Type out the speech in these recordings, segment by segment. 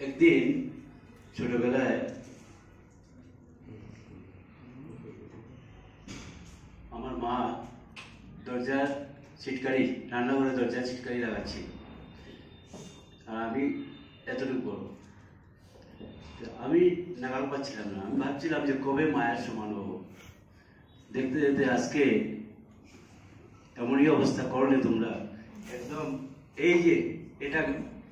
একদিন ছোটবেলায় আমার মা দরজার ছিটকারি, রান্নাঘরের দরজার ছিটকারি লাগাচ্ছি, আর আমি এতটুকু বড়। আমি নাগাল পাচ্ছিলাম না। আমি ভাবছিলাম যে কবে মায়ের সমান হবো। দেখতে দেখতে আজকে এমনই অবস্থা করলে তোমরা, একদম এই যে এটা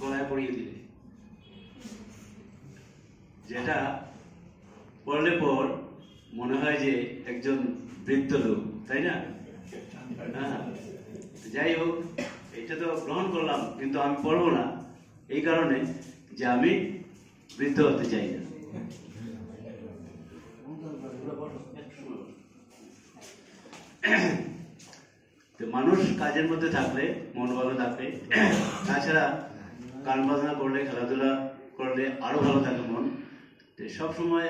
গলায় পরিয়ে দিলে, যেটা পড়লে পর মনে হয় যে একজন বৃদ্ধ লোক, তাই না? হ্যাঁ, যাই হোক, এটা তো গ্রহণ করলাম, কিন্তু আমি পড়বো না এই কারণে যে আমি বৃদ্ধ হতে চাই না। তো মানুষ কাজের মধ্যে থাকলে, মন ভালো থাকলে, তাছাড়া গান বাজনা করলে, খেলাধুলা করলে আরো ভালো থাকে মন। সব সময়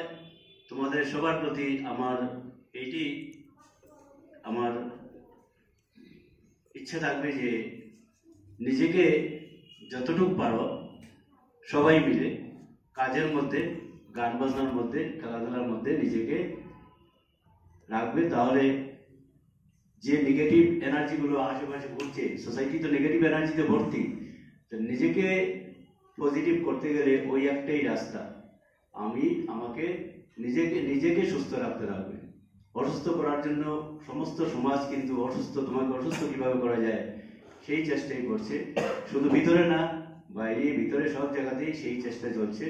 তোমাদের সবার প্রতি আমার এইটি আমার ইচ্ছে থাকবে যে নিজেকে যতটুকু পারো সবাই মিলে কাজের মধ্যে, গান বাজনার মধ্যে, খেলাধুলার মধ্যে নিজেকে রাখবে। তাহলে যে নেগেটিভ এনার্জিগুলো আশেপাশে ঘুরছে, সোসাইটি তো নেগেটিভ এনার্জিতে ভর্তি, তো নিজেকে পজিটিভ করতে গেলে ওই একটাই রাস্তা, আমাকে নিজেকে সুস্থ রাখতে লাগবে। অসুস্থ করার জন্য সমস্ত সমাজ কিন্তু অসুস্থ, তোমাকে অসুস্থ কিভাবে করা যায় সেই চেষ্টাই করছে, শুধু ভিতরে না, বাইরে ভিতরে সব জায়গাতেই সেই চেষ্টা চলছে।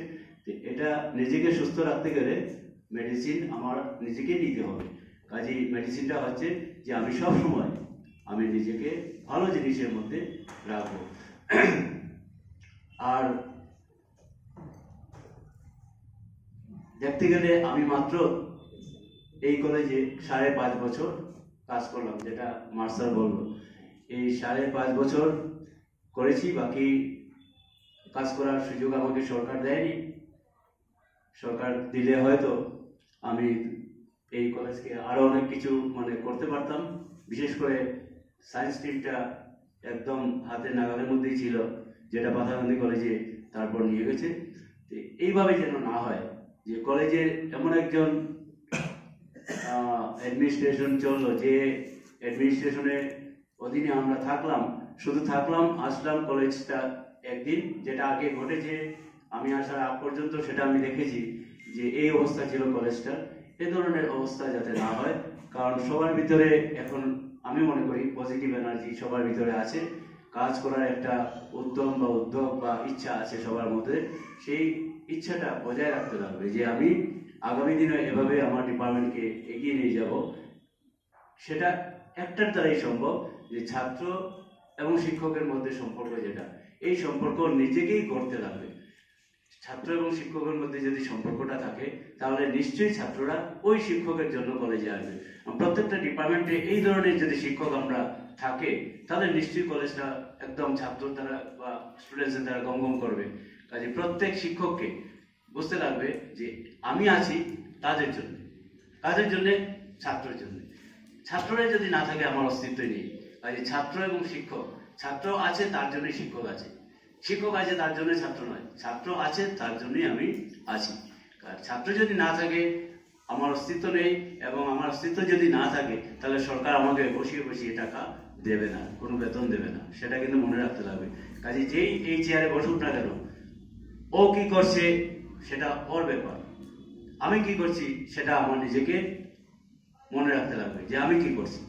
এটা নিজেকে সুস্থ রাখতে গেলে মেডিসিন আমার নিজেকে নিতে হবে। কাজেই মেডিসিনটা হচ্ছে যে আমি সব সময় আমি নিজেকে ভালো জিনিসের মধ্যে রাখবো। আর দেখতে গেলে আমি মাত্র এই কলেজে 5.5 বছর কাজ করলাম, যেটা মার্শাল বলল। এই 5.5 বছর করেছি, বাকি কাজ করার সুযোগ আমাকে সরকার দেয়নি। সরকার দিলে হয়তো আমি এই কলেজকে আরো অনেক কিছু করতে পারতাম। বিশেষ করে সায়েন্স স্ট্রিমটা একদম হাতের নাগালের মধ্যেই ছিল, যেটা পাথাগান্ধী কলেজে তারপর নিয়ে গেছে। এইভাবে যেন না হয় যে কলেজে এমন একজন অ্যাডমিনিস্ট্রেশন চললো, যে অ্যাডমিনিস্ট্রেশনের অধীনে আমরা থাকলাম, শুধু থাকলাম, আসলাম কলেজটা একদিন, যেটা আগে ঘটেছে আমি আসার আগ পর্যন্ত সেটা আমি দেখেছি যে এই অবস্থা ছিল কলেজটা। এ ধরনের অবস্থা যাতে না হয়, কারণ সবার ভিতরে এখন আমি মনে করি পজিটিভ এনার্জি সবার ভিতরে আছে, কাজ করার একটা উদ্যম বা উদ্যোগ বা ইচ্ছা আছে সবার মধ্যে। সেই ইচ্ছাটা বজায় রাখতে লাগবে যে আমি আগামী দিনে এভাবে আমার ডিপার্টমেন্টকে এগিয়ে নিয়ে যাব। সেটা একটার দ্বারাই সম্ভব, যে ছাত্র এবং শিক্ষকের মধ্যে সম্পর্ক, যেটা এই সম্পর্ক নিজেকেই করতে লাগবে। ছাত্র এবং শিক্ষকের মধ্যে যদি সম্পর্কটা থাকে, তাহলে নিশ্চয়ই ছাত্ররা ওই শিক্ষকের জন্য কলেজে আসবে। প্রত্যেকটা ডিপার্টমেন্টে এই ধরনের যদি শিক্ষক আমরা থাকে, তাহলে নিশ্চয়ই কলেজটা একদম ছাত্র দ্বারা বা স্টুডেন্টসদের দ্বারা গমগম করবে। কাজে প্রত্যেক শিক্ষককে বুঝতে লাগবে যে আমি আছি তাদের জন্য, কাজের জন্য, ছাত্রের জন্য। ছাত্ররা যদি না থাকে আমার অস্তিত্ব নেই। কাজে ছাত্র এবং শিক্ষক, ছাত্র আছে তার জন্যই শিক্ষক আছে, শিক্ষক আছে তার জন্য ছাত্র নয়, ছাত্র আছে তার জন্যই আমি আছি। ছাত্র যদি না থাকে আমার অস্তিত্ব নেই, এবং আমার অস্তিত্ব যদি না থাকে তাহলে সরকার আমাকে বসিয়ে বসিয়ে টাকা দেবে না, কোনো বেতন দেবে না। সেটা কিন্তু মনে রাখতে লাগবে। কাজে যেই এই চেয়ারে বসুক না কেন, ও কি করছে সেটা ওর ব্যাপার, আমি কি করছি সেটা আমার নিজেকে মনে রাখতে লাগবে যে আমি কি করছি।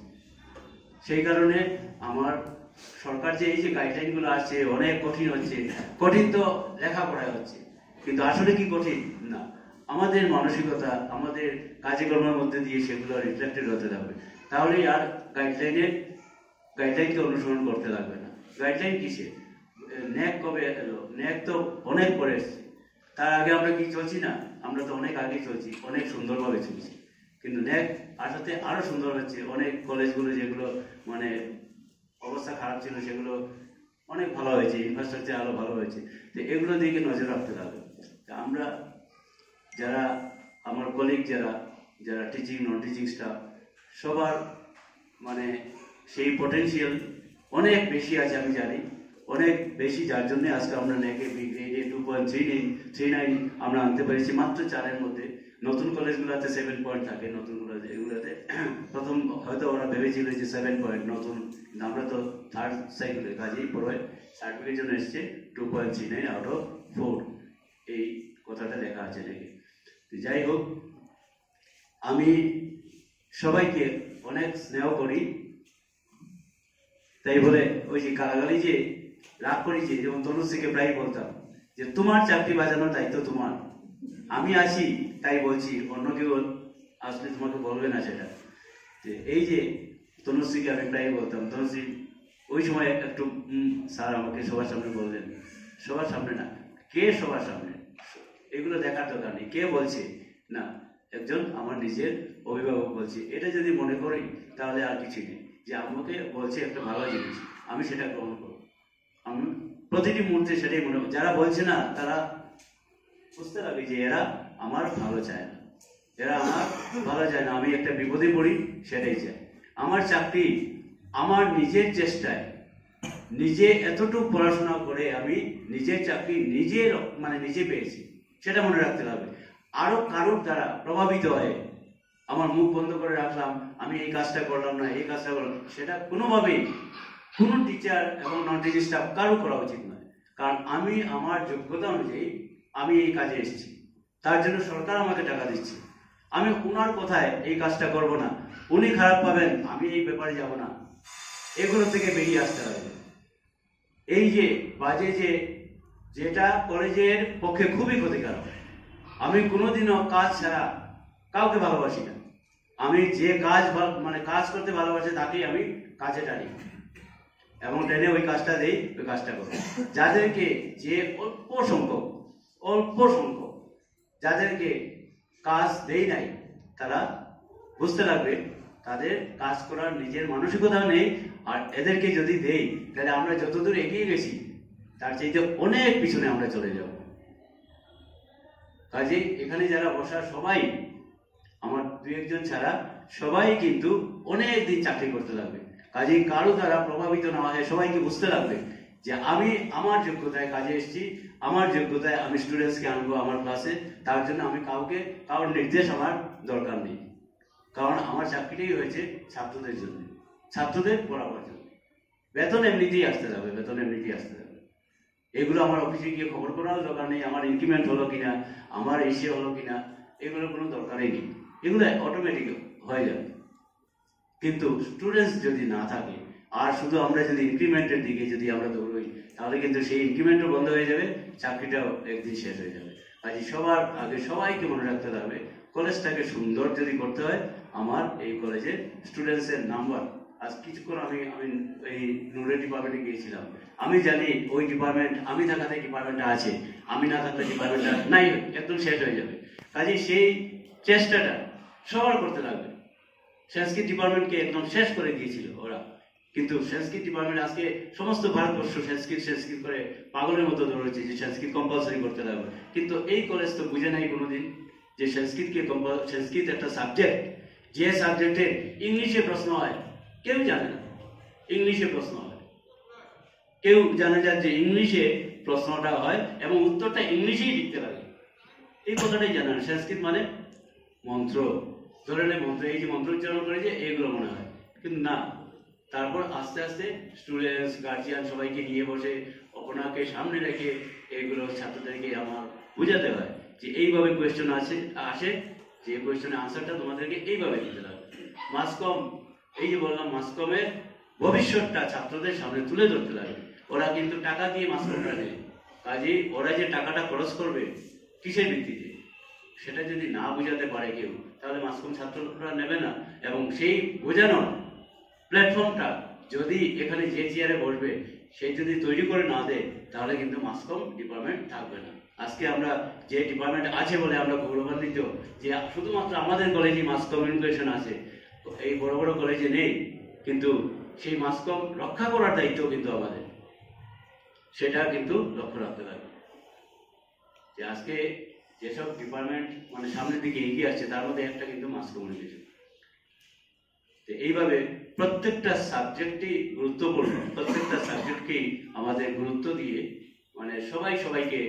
সেই কারণে আমার সরকার যে এই যে গাইডলাইনগুলো আসছে অনেক কঠিন হচ্ছে, কঠিন তো লেখাপড়ায় হচ্ছে, কিন্তু আসলে কি কঠিন না, আমাদের মানসিকতা, আমাদের কাজকর্মের মধ্যে দিয়ে সেগুলো রিফ্লেক্টেড হতে লাগবে। তাহলে আর গাইডলাইনকে অনুসরণ করতে লাগবে না। গাইডলাইন কিসে? ন্যাক কবে এলো? ন্যাক তো অনেক পরে এসছে, তার আগে আমরা কি চলছি না? আমরা তো অনেক আগে চলছি, অনেক সুন্দরভাবে চলছি, কিন্তু ন্যাক আসাতে আরো সুন্দর হচ্ছে। অনেক কলেজগুলো যেগুলো অবস্থা খারাপ ছিল সেগুলো অনেক ভালো হয়েছে, ইনফ্রাস্ট্রাকচার আরো ভালো হয়েছে। তো এগুলো দিকে নজর রাখতে হবে। আমরা যারা আমার কলিগ, যারা টিচিং, নন টিচিং স্টাফ, সবার সেই পটেনশিয়াল অনেক বেশি আছে আমি জানি। অনেক বেশি, যার জন্য আজকে আমরা ন্যাকে গ্রেডে 2.39 আমরা আনতে পেরেছি মাত্র 4-এর মধ্যে। নতুন কলেজগুলোতে 7 পয়েন্ট থাকে, নতুন কলেজ এগুলোতে প্রথম হয়তো ওরা ভেবেছিল যে 7 পয়েন্ট নতুন, আমরা তো থার্ড সাইকেলে কাজেই পড়ে সার্টিফিকেট জন্য এসছে 2.39 আউট অফ 4, এই কথাটা লেখা আছে নাকি। যাই হোক, আমি সবাইকে অনেক স্নেহ করি, তাই বলে ওই যে গালাগালি যে রাগ করেছি, যেমন তনুশ্রীকে প্রায় বলতাম যে তোমার চাকরি বাজানোর দায়িত্ব তোমার, আমি আছি তাই বলছি, অন্য কেউ আসলে তোমাকে বলবে না সেটা। এই যে তনুশ্রীকে আমি প্রায় বলতাম, তনুশ্রী ওই সময় একটু স্যার আমাকে সবার সামনে বললেন, সবার সামনে না, কে সবার সামনে, এগুলো দেখার দরকার নেই, কে বলছে না, একজন আমার নিজের অভিভাবক বলছে, এটা যদি মনে করি তাহলে আর কিছু নেই, যে আমাকে বলছে একটা ভালো জিনিস, আমি সেটা গ্রহণ করব, আমি প্রতিটি মুহূর্তে সেটাই মনে করি। যারা বলছে না তারা বুঝতে লাগে যে এরা আমার ভালো চায় না, এরা আমার ভালো চায় না, আমি একটা বিপদে পড়ি সেটাই চাই। আমার চাকরি আমার নিজের চেষ্টায়, নিজে এতটুকু পড়াশোনা করে আমি নিজের চাকরি নিজে পেয়েছি, সেটা মনে রাখতে হবে। আরো কারোর দ্বারা প্রভাবিত হয়ে আমার মুখ বন্ধ করে রাখলাম, আমি এই কাজটা করলাম না, এই কাজটা করলাম, সেটা কোনোভাবেই কোনো টিচার এবং নন টিচার স্টাফ কারো করা উচিত নয়। কারণ আমি আমার যোগ্যতা অনুযায়ী আমি এই কাজে এসেছি, তার জন্য সরকার আমাকে টাকা দিচ্ছে, আমি ওনার কথায় এই কাজটা করব না, উনি খারাপ পাবেন, আমি এই ব্যাপারে যাব না, এগুলো থেকে বেরিয়ে আসতে হবে। এই যে বাজে যেটা কলেজের পক্ষে খুবই ক্ষতিকারক। আমি কোনোদিনও কাজ ছাড়া কাউকে ভালোবাসি না, আমি যে কাজ করতে ভালোবাসে তাকেই আমি কাজে টানি এবং টেনে ওই কাজটা দেই, ওই কাজটা করি। যাদেরকে যে অল্প সংখ্যক যাদেরকে কাজ দেই নাই, তারা বুঝতে লাগবে তাদের কাজ করার নিজের মানসিকতা নেই, আর এদেরকে যদি দেই তাহলে আমরা যতদূর এগিয়ে গেছি তার চাইতে অনেক পিছনে আমরা চলে যাব। কাজে এখানে যারা বসা সবাই, আমার 2-1 জন ছাড়া সবাই কিন্তু অনেক দিন চাকরি করতে লাগবে। কাজে কারো দ্বারা প্রভাবিত না হয় সবাইকে বুঝতে লাগবে যে আমি আমার যোগ্যতায় কাজে এসেছি, আমার যোগ্যতায় আমি স্টুডেন্টসকে আনবো আমার ক্লাসে, তার জন্য আমি কারোর নির্দেশ আমার দরকার নেই। কারণ আমার চাকরিটাই হয়েছে ছাত্রদের জন্য, ছাত্রদের পড়াবার জন্য। বেতন এমনিতেই আসতে যাবে, এগুলো আমার অফিসে গিয়ে খবর করার দরকার নেই, আমার ইনক্রিমেন্ট হলো কিনা, আমার এসে হলো কিনা, এগুলো কোনো দরকারই নেই, এগুলো অটোমেটিক হয়ে যাবে। কিন্তু স্টুডেন্টস যদি না থাকে আর শুধু আমরা যদি ইনক্রিমেন্টের দিকে যদি আমরা দৌড়ই, তাহলে কিন্তু সেই ইনক্রিমেন্টও বন্ধ হয়ে যাবে, চাকরিটাও একদিন শেষ হয়ে যাবে। কাজে সবার আগে সবাইকে মনে রাখতে হবে, কলেজটাকে সুন্দর যদি করতে হয়, আমার এই কলেজের স্টুডেন্টসের নাম্বার, আজ কিছুক্ষণ আমি এই নুরের ডিপার্টমেন্টে গিয়েছিলাম, আমি জানি ওই ডিপার্টমেন্ট, আমি থাকাতে ডিপার্টমেন্টটা আছে, আমি না থাকলে ডিপার্টমেন্টটা নাই, একদম শেষ হয়ে যাবে। কাজে সেই চেষ্টাটা সবার করতে লাগবে। সংস্কৃত ডিপার্টমেন্টকে একদম শেষ করে দিয়েছিল ওরা, কিন্তু সংস্কৃত ডিপার্টমেন্ট আজকে সমস্ত ভারতবর্ষ সংস্কৃত করে পাগলের মতো দৌড়েছে যে সংস্কৃত কম্পালসারি করতে লাগবে। কিন্তু এই কলেজ তো বুঝে নাই কোনোদিন যে সংস্কৃত একটা সাবজেক্ট, যে সাবজেক্টে ইংলিশে প্রশ্ন হয়, কেউ জানে না ইংলিশে প্রশ্ন হয়, কেউ জানে না যে ইংলিশে প্রশ্নটা হয় এবং উত্তরটা ইংলিশেই লিখতে লাগে, এই কথাটাই জানে না। সংস্কৃত মানে মন্ত্র, ধরনের মন্ত্র, এই যে মন্ত্র উচ্চারণ করে যে এইগুলো মনে হয়, কিন্তু না। তারপর আস্তে আস্তে স্টুডেন্টস, গার্জিয়ান সবাইকে নিয়ে বসে ওনাকে সামনে রেখে এইগুলো ছাত্রদেরকে আমার বোঝাতে হয় যে এইভাবে কোয়েশ্চেন আসে, যে কোয়েশ্চেনের আনসারটা তোমাদেরকে এইভাবে দিতে হবে। মাসকম, এই যে বললাম, মাসকমের ভবিষ্যৎটা ছাত্রদের সামনে তুলে ধরতে লাগে। ওরা কিন্তু টাকা দিয়ে মাসকমটা নেয়, কাজেই ওরা যে টাকাটা খরচ করবে কিসের ভিত্তিতে, সেটা যদি না বোঝাতে পারে কেউ, তাহলে মাসকম ছাত্ররা নেবে না। এবং সেই বোঝানোর প্ল্যাটফর্মটা যদি এখানে যে চেয়ারে বসবে সে যদি তৈরি করে না দেয়, তাহলে কিন্তু মাসকম ডিপার্টমেন্ট থাকবে না। আজকে আমরা যে ডিপার্টমেন্ট আছে বলে আমরা গৌরবান্বিত যে শুধুমাত্র আমাদের কলেজে মাস কমিউনিকেশন আছে, এই বড় বড় কলেজে নেই, কিন্তু সেই মাসকম রক্ষা করার দায়িত্ব কিন্তু আমাদের, সেটা কিন্তু লক্ষ্য রাখতে হবে। যে আজকে যেসব ডিপার্টমেন্ট মানে সামনের দিকে এগিয়ে আসছে তার মধ্যে একটা কিন্তু মাস কমিউনিকেশন। তো এইভাবে প্রত্যেকটা সাবজেক্টই গুরুত্বপূর্ণ, প্রত্যেকটা সাবজেক্টকেই আমাদের গুরুত্ব দিয়ে মানে সবাইকে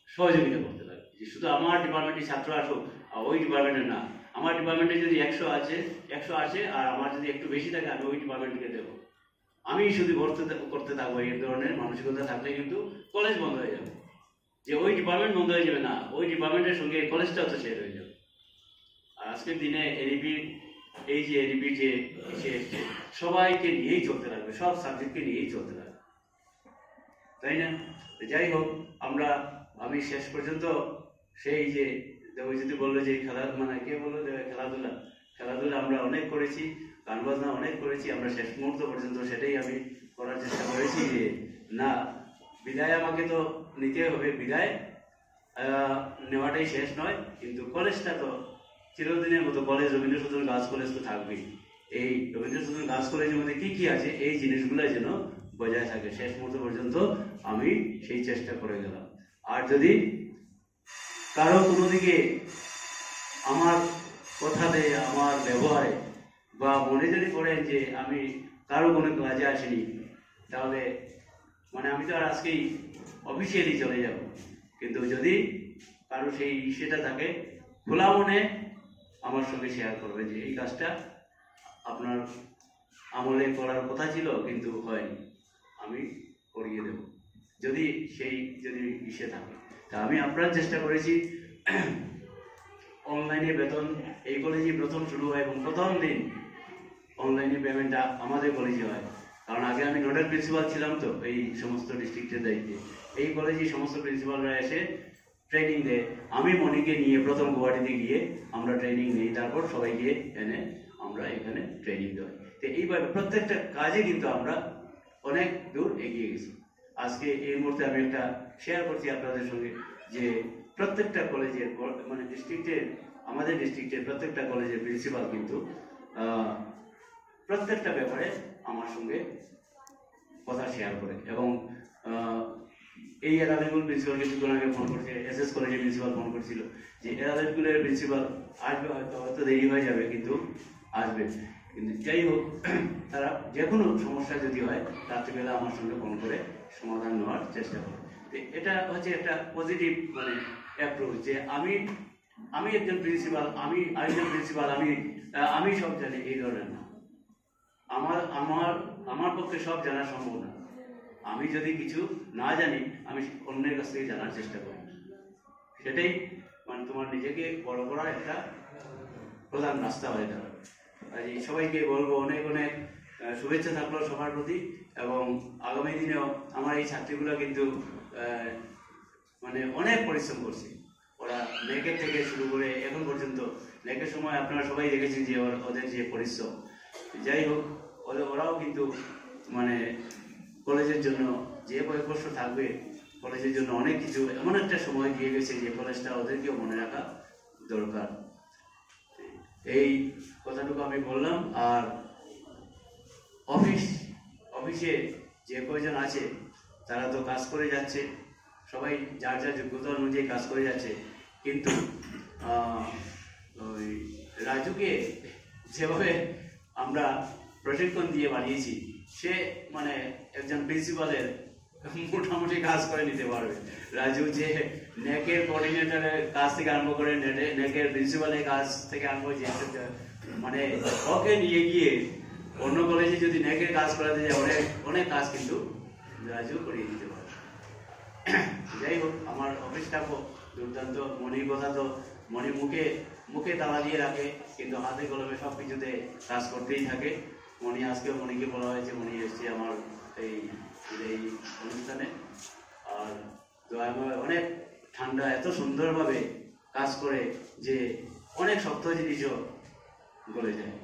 সহযোগিতা করতে লাগে। যে শুধু আমার ডিপার্টমেন্টের ছাত্র আসুক আর ওই ডিপার্টমেন্টে না, আমার ডিপার্টমেন্টে যদি 100 আসে আর আমার যদি একটু বেশি থাকে আমি ওই ডিপার্টমেন্টকে দেবো। আমি শুধু করতে থাকবো এই ধরনের মানসিকতা থাকলে কিন্তু কলেজ বন্ধ হয়ে যাবে। যে ওই ডিপার্টমেন্ট বন্ধ হয়ে যাবে না, ওই ডিপার্টমেন্টের সঙ্গে কলেজটাও তো শেয়ার হয়ে যাবে। আর আজকের দিনে এডিপির এই যে এডিপির যে এসে সবাইকে নিয়েই চলতে লাগবে, সব সাবজেক্টকে নিয়েই চলতে লাগবে, তাই না? যাই হোক, আমি শেষ পর্যন্ত সেই যে দেবজ্যোতি বললো যে কে বললো খেলাধুলা আমরা অনেক করেছি, গান বাজনা অনেক করেছি, আমরা শেষ মুহূর্ত পর্যন্ত সেটাই আমি করার চেষ্টা করেছি যে না, বিদায় আমাকে তো নিতে হবে, বিদায় নেওয়াটাই শেষ নয়, কিন্তু কলেজটা তো চিরদিনের মতো কলেজ, রবীন্দ্রসদন গার্লস কলেজ তো থাকবেই। এই রবীন্দ্রসদন গার্লস কলেজের মধ্যে কি আছে এই জিনিসগুলো যেন বজায় থাকে শেষ মুহূর্ত পর্যন্ত, আমি সেই চেষ্টা করে গেলাম। আর যদি কারো কোনো দিকে আমার কথাতে, আমার ব্যবহারে বা মনে যদি করেন যে আমি কারো কোনো কাজে আসিনি, তাহলে মানে আমি তো আর আজকেই অফিসিয়ালি চলে যাব, কিন্তু যদি কারো সেই সেটা থাকে খোলা মনে আমার সঙ্গে শেয়ার করবে যে এই কাজটা আপনার আমলে করার কথা ছিল কিন্তু হয়নি, আমি করিয়ে দেব, যদি ইসে থাকে। তা আমি আপনার চেষ্টা করেছি অনলাইনে বেতন এই কলেজে প্রথম শুরু হয় এবং প্রথম দিন অনলাইনে পেমেন্টটা আমাদের কলেজে হয়, কারণ আগে আমি নোডাল প্রিন্সিপাল ছিলাম তো এই সমস্ত ডিস্ট্রিক্টের দায়িত্বে। এই কলেজে সমস্ত প্রিন্সিপালরা এসে ট্রেনিং দেয়, আমি মনিকে নিয়ে প্রথম গুয়াহাটিতে গিয়ে আমরা ট্রেনিং নিই, তারপর সবাইকে এনে আমরা এখানে ট্রেনিং দেওয়াই। তো এইভাবে প্রত্যেকটা কাজে কিন্তু আমরা অনেক দূর এগিয়ে গেছি। আজকে এই মুহূর্তে আমি একটা শেয়ার করছি আপনাদের সঙ্গে যে প্রত্যেকটা কলেজের মানে আমাদের ডিস্ট্রিক্টের প্রত্যেকটা কলেজের প্রিন্সিপাল কিন্তু প্রত্যেকটা ব্যাপারে আমার সঙ্গে কথা শেয়ার করে, এবং এই এরালেগুল প্রিন্সিপাল কিছুক্ষণ আগে ফোন করছে, এসএস কলেজের প্রিন্সিপাল ফোন করছিল যে এরালেগুলের প্রিন্সিপাল আসবে, হয়তো দেরি হয়ে যাবে কিন্তু আসবে। কিন্তু যাই হোক, তারা যে কোনো সমস্যা যদি হয় রাত্রিবেলা আমার সঙ্গে ফোন করে সমাধান নেওয়ার চেষ্টা করে। এটা হচ্ছে একটা পজিটিভ মানে অ্যাপ্রোচ যে আমি একজন প্রিন্সিপাল, আমি আরেকজন প্রিন্সিপাল, আমি সব জানি, এই ধরনের না। আমার পক্ষে সব জানা সম্ভব না। আমি যদি কিছু না জানি আমি অন্যের কাছ থেকে জানার চেষ্টা করি, সেটাই মানে তোমার নিজেকে বড় করার একটা প্রধান রাস্তা হয়ে দাঁড়াবে। আর এই সবাইকে বলবো অনেক অনেক শুভেচ্ছা থাকলো সবার প্রতি, এবং আগামী দিনেও আমার এই ছাত্রীগুলো কিন্তু মানে অনেক পরিশ্রম করছে। ওরা নেকের থেকে শুরু করে এখন পর্যন্ত, নেকের সময় আপনারা সবাই দেখেছেন যে ওদের যে পরিশ্রম। যাই হোক, ওরাও কিন্তু মানে কলেজের জন্য যে বয়স থাকবে, কলেজের জন্য অনেক কিছু এমন একটা সময় দিয়ে গেছে যে কলেজটা ওদেরকেও মনে রাখা দরকার। এই কথাটুকু আমি বললাম। আর অফিসে যে কয়জন আছে তারা তো কাজ করে যাচ্ছে, সবাই যার যার যোগ্যতা অনুযায়ী কাজ করে যাচ্ছে, কিন্তু ওই রাজুকে যেভাবে আমরা প্রশিক্ষণ দিয়ে বানিয়েছি, সে মানে একজন প্রিন্সিপালের মোটামুটি কাজ করে নিতে পারবে। রাজু যে নেকের কোঅর্ডিনেটরের কাজ থেকে আরম্ভ করে নেকের প্রিন্সিপালের কাজ থেকে আরম্ভ যে মানে ওকে নিয়ে গিয়ে অন্য কলেজে যদি নেকের কাজ করাতে যায় অনেক কাজ কিন্তু রাজু করিয়ে দিতে পারে। যাই হোক, আমার অফিস স্টাফও দুর্দান্ত। মনির কথা তো মনি মুখে তালা দিয়ে রাখে, কিন্তু হাতে কলমে সব কিছুতে কাজ করতেই থাকে। আজকেও মনিকে বলা হয়েছে, মনি এসছে আমার এই অনুষ্ঠানে। আর দয়াময় অনেক ঠান্ডা, এত সুন্দরভাবে কাজ করে যে অনেক শক্ত জিনিসও গলে যায়।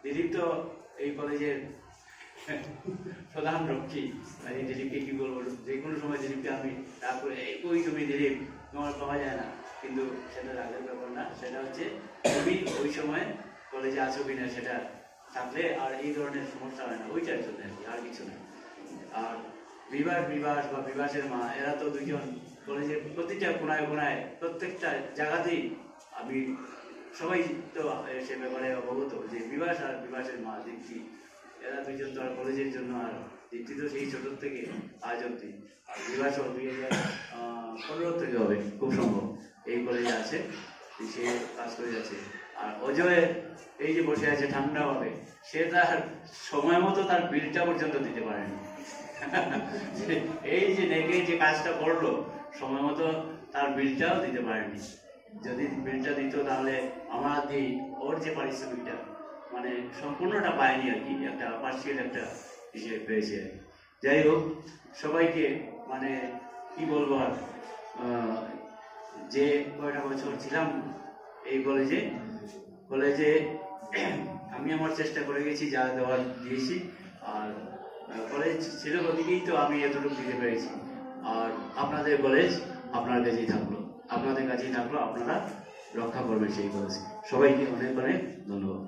দিলীপ তো এই কলেজের প্রধান রক্ষী। এই দিলীপকে কি বলবো, যে কোনো সময় দিলীপকে আমি তারপরে ওই তুমি দিলীপ তোমার পাওয়া যায় না, কিন্তু সেটা রাগের ব্যাপার না, সেটা হচ্ছে তুমি ওই সময় কলেজে আছো কিনা সেটা থাকলে আর এই ধরনের সমস্যা হয় না, ওইটার জন্য আর কিছু না। আর বিভাস বা বিভাসের মা, এরা তো দুজন কলেজের প্রতিটা কোনায় প্রত্যেকটা জায়গাতেই আমি সবাই তো সে ব্যাপারে অবগত যে বিভাস আর বিভাসের মা দীপ্তি, এরা দুইজন তো আর কলেজের জন্য, আর দীপ্তি তো সেই ছোট থেকে আজ অব্দি, আর বিভাসও 2015 থেকে হবে খুব সম্ভব এই কলেজে আছে, সে কাজ করে যাচ্ছে। আর অজয় এই যে বসে আছে ঠান্ডা হবে, সে তার সময় মতো তার বিলটা পর্যন্ত দিতে পারেনি। এই যে নেকে যে কাজটা করলো সময় মতো তার বিলটাও দিতে পারেনি। যদি বিলটা দিত তাহলে আমার ওর যে পারিশ্রমিকটা মানে সম্পূর্ণটা পায়নি আর কি, একটা পার্সিয়াল একটা হিসেবে পেয়েছে। যাই হোক, সবাইকে মানে কি বলবো আর, যে কয়টা বছর ছিলাম এই কলেজে আমি আমার চেষ্টা করে গেছি, যা দেওয়ার দিয়েছি। আর কলেজ ছিল ওদিকেই তো আমি এতটুকু দিতে পেরেছি। আর আপনাদের কলেজ আপনার কাছেই থাকলো, আপনারা রক্ষা করবেন সেই কলেজ। সবাইকে অনেক অনেক ধন্যবাদ।